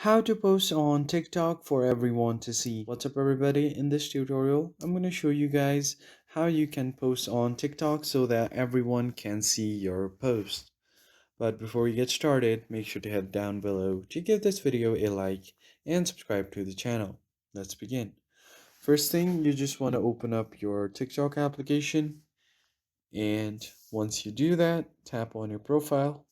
How to post on TikTok for everyone to see. What's up everybody? In this tutorial, I'm going to show you guys how you can post on TikTok so that everyone can see your post. But before we get started, make sure to head down below to give this video a like and subscribe to the channel. Let's begin. First thing, you just want to open up your TikTok application, and once you do that, tap on your profile.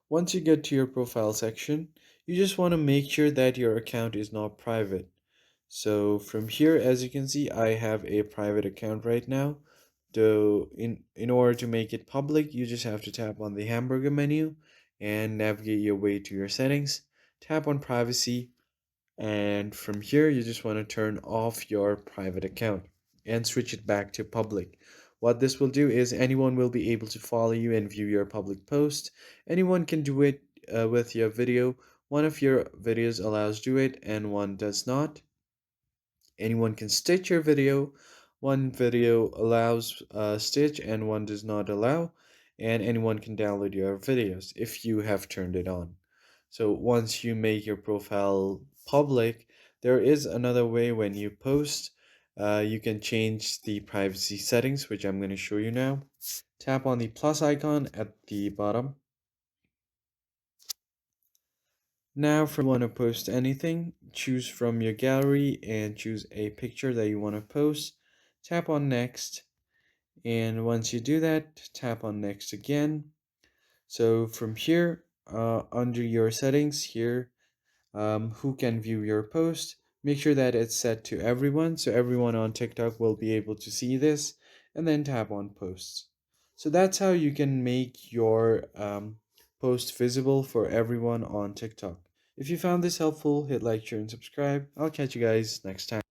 Once you get to your profile section, you just want to make sure that your account is not private. So from here, as you can see, I have a private account right now. Though in order to make it public, you just have to tap on the hamburger menu and navigate your way to your settings. Tap on privacy, and from here, you just want to turn off your private account and switch it back to public. What this will do is anyone will be able to follow you and view your public post. Anyone can do it with your video. One of your videos allows do it and one does not. Anyone can stitch your video. One video allows stitch and one does not allow. And anyone can download your videos if you have turned it on. So once you make your profile public, there is another way when you post. You can change the privacy settings, which I'm going to show you now. Tap on the plus icon at the bottom. Now, if you want to post anything, choose from your gallery and choose a picture that you want to post. Tap on next, and once you do that, tap on next again. So from here, under your settings here, who can view your post, make sure that it's set to everyone, so everyone on TikTok will be able to see this, and then tap on posts. So that's how you can make your post visible for everyone on TikTok. If you found this helpful, hit like, share, and subscribe. I'll catch you guys next time.